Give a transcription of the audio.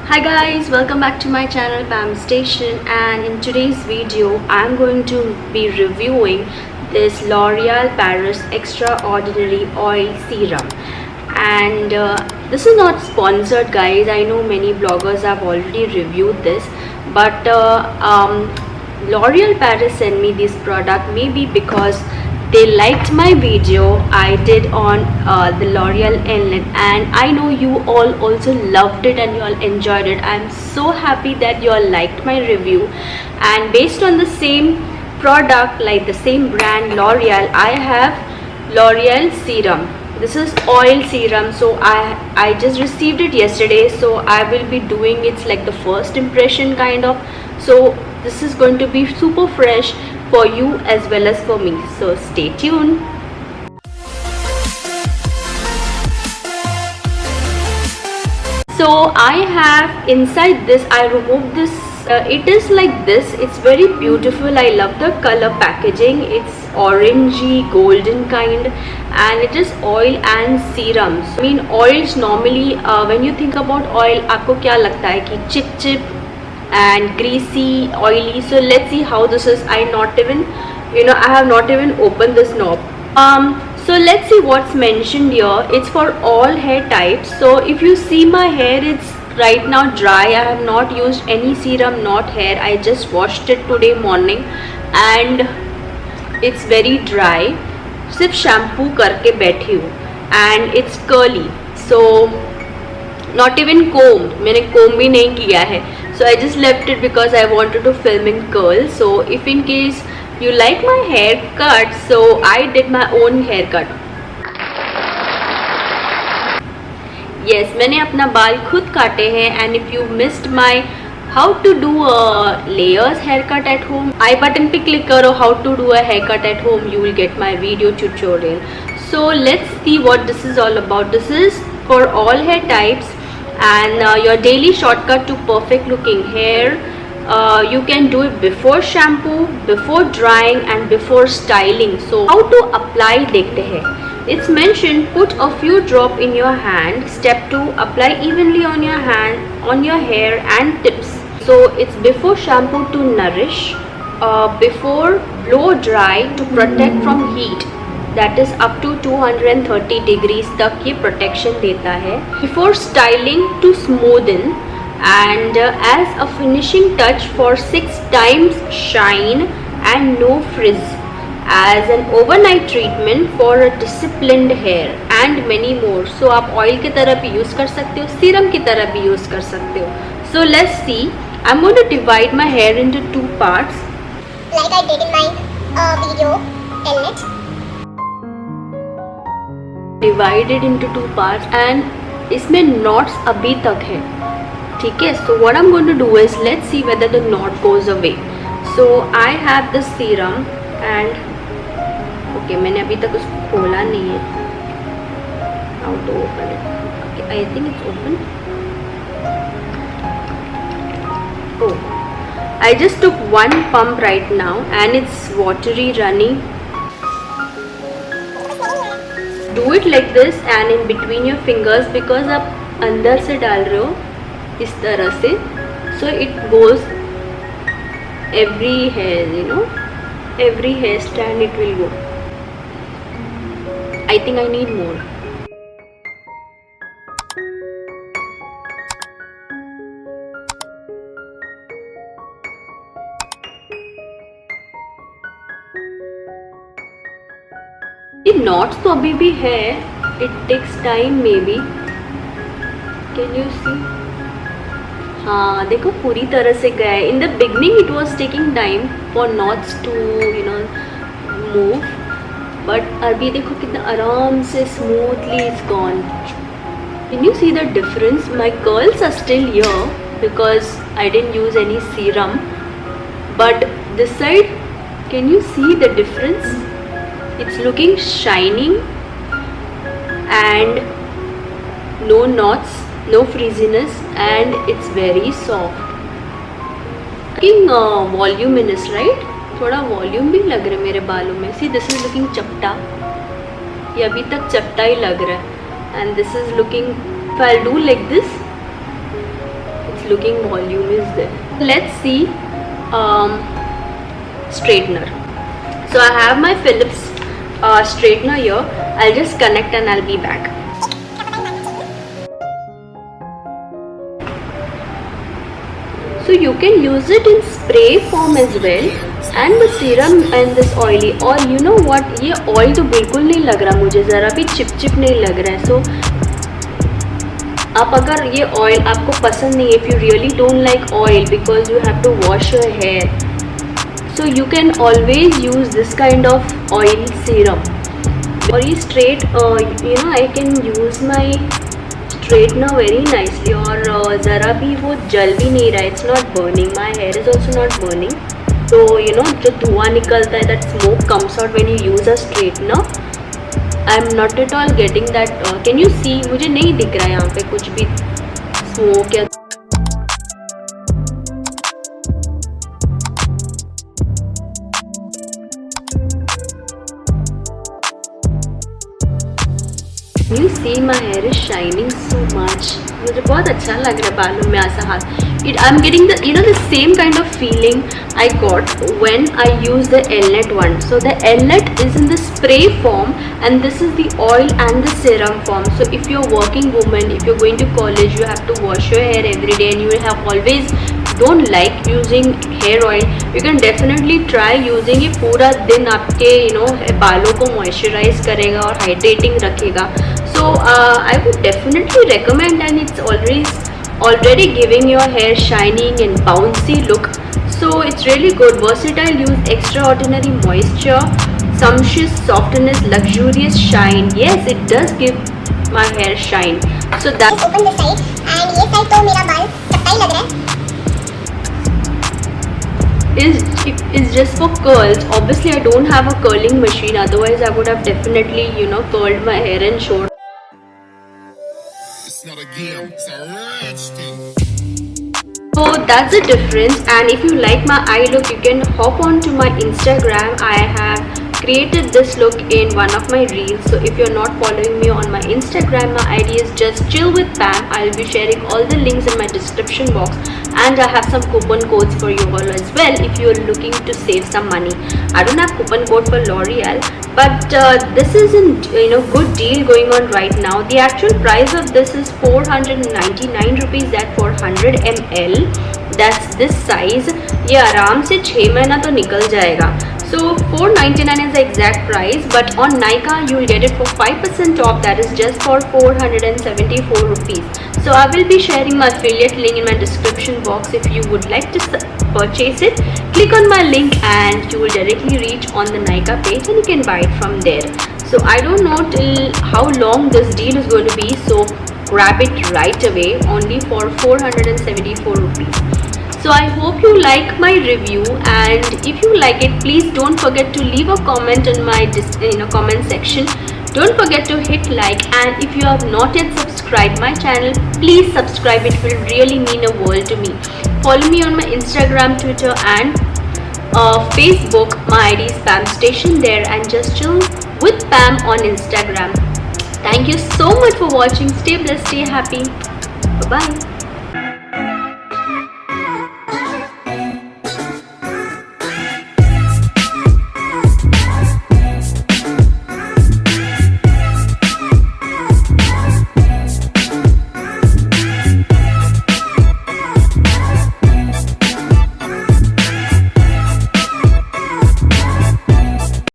Hi guys, welcome back to my channel Pam Station, and in today's video I'm going to be reviewing this L'Oreal Paris Extraordinary Oil Serum. And this is not sponsored guys. I know many bloggers have already reviewed this, but L'Oreal Paris sent me this product maybe because they liked my video I did on the L'Oreal Inlet, and I know you all also loved it and you all enjoyed it. I'm so happy that you all liked my review, and based on the same product, like the same brand L'Oreal, I have L'Oreal Serum. This is oil serum, so I just received it yesterday, so I will be doing it's like the first impression kind of. So this is going to be super fresh for you as well as for me, so stay tuned. So I have inside this, I removed this, it is like this, it's very beautiful. I love the color packaging. It's orangey golden kind, and it is oil and serums. I mean oils normally when you think about oil, आपको क्या लगता है कि chip and greasy, oily. So let's see how this is. I have not even opened this knob. So let's see what's mentioned here. It's for all hair types. So if you see my hair, it's right now dry. I have not used any serum, not hair. I just washed it today morning and it's very dry. सिर्फ shampoo करके बैठी हूँ and it's curly. So not even combed. मैंने comb भी नहीं किया है. So I just left it because I wanted to film in curl. So if in case you like my haircut, so I did my own haircut. Yes, मैंने अपना बाल खुद काटे हैं, and if you missed my how to do a layers haircut at home, I button पे click करो how to do a haircut at home, you will get my video tutorial. So let's see what this is all about. This is for all hair types and your daily shortcut to perfect looking hair. You can do it before shampoo, before drying and before styling. So how to apply देखते हैं. It's mentioned put a few drop in your hand. Step 2, apply evenly on your hand, on your hair and tips. So it's before shampoo to nourish, before blow dry to protect from heat. That is up to 230 degrees तक ये protection देता है. Before styling to smoothen, and as a finishing touch for 6 times shine and no frizz. As an overnight treatment for a disciplined hair and many more. So आप oil की तरह भी use कर सकते हो, serum की तरह भी use कर सकते हो. So let's see. I'm going to divide my hair into 2 parts. Like I did in my video, Elnet. Divided into 2 parts and इसमें knots अभी तक है, ठीक है. So what I'm going to do is let's see whether the knot goes away. So I have the serum and okay, मैंने अभी तक उसको खोला नहीं है. How to open it? Okay, I think it's open. Oh, I just took 1 pump right now and it's watery running. Do it like this and in between your fingers because आप अंदर से डाल रहे हो इस तरह से. So it goes every hair, every hair strand it will go. I think I need more. ये knots तो अभी भी है. It takes time maybe. Can you see? हाँ देखो पूरी तरह से गया है. In the beginning it was taking time for knots to move, but अभी देखो कितना आराम से smoothly it's gone. Can you see the difference? My curls are still here because I didn't use any serum, but this side, can you see the difference? It's looking shining and no knots, no frizziness, and it's very soft. Looking voluminous, right? थोड़ा volume भी लग रहा है मेरे बालों में. See, this is looking चपटा. ये अभी तक चपटा ही लग रहा है. And this is looking, if I'll do like this, it's nice looking volume is there. Let's see straightener. So I have my Philips straightener here. I'll just connect and I'll be back. So you can use it in spray form as well, and the serum and this oily. और you know what, ये oil तो बिल्कुल नहीं लग रहा मुझे, ज़रा भी चिप नहीं लग रहा है. So आप अगर ये oil आपको पसंद नहीं है, if you really don't like oil because you have to wash your hair, so you can always use this kind of oil serum. और ये straight I can use my straightener very nicely, और ज़रा भी वो जल भी नहीं रहा है. It's not burning. My hair is also not burning. So जो धुआं निकलता है, that smoke comes out when you use a straightener. I'm not at all getting that. Can you see? मुझे नहीं दिख रहा है यहाँ पे कुछ भी smoke या You see my hair is shining so much. मुझे बहुत अच्छा लग रहा है बालों में ऐसा हाथ. I'm getting the the same kind of feeling I got when I use the Elnet one. So the Elnet is in the spray form and this is the oil and the serum form. So if you're a working woman, if you're going to college, you have to wash your hair every day and you have always don't like using hair oil, you can definitely try using it. पूरा दिन आपके बालों को moisturize करेगा और hydrating रखेगा. So I would definitely recommend, and it's already giving your hair shining and bouncy look. So it's really good, versatile use, extraordinary moisture, sumptuous softness, luxurious shine. Yes, it does give my hair shine. So that open this side and ये side तो मेरा बाल चपटा ही लग रहा है. is just for curls. Obviously I don't have a curling machine, otherwise I would have definitely curled my hair and showed. It's not a game, it's a rich thing. So that's the difference. And if you like my eye look, you can hop on to my Instagram. I have created this look in one of my reels. So if you're not following me on my Instagram, my ID is just chill with Pam. I'll be sharing all the links in my description box, and I have some coupon codes for you all as well if you're looking to save some money. I don't have coupon code for L'Oreal, but this is a good deal going on right now. The actual price of this is 499 rupees at 400 ml. That's this size. ये आराम से 6 महीना तो निकल जाएगा. So 499 is the exact price, but on Nykaa you will get it for 5% off. That is just for 474 rupees. So I will be sharing my affiliate link in my description box. If you would like to purchase it, click on my link and you will directly reach on the Nykaa page and you can buy it from there. So I don't know till how long this deal is going to be, so grab it right away only for 474 rupees. So I hope you like my review, and if you like it, please don't forget to leave a comment in my comment section. Don't forget to hit like, and if you have not yet subscribed my channel, please subscribe. It will really mean a world to me. Follow me on my Instagram, Twitter and Facebook. My ID is Pam Station there, and just chill with Pam on Instagram. Thank you so much for watching. Stay blessed, stay happy. Bye bye.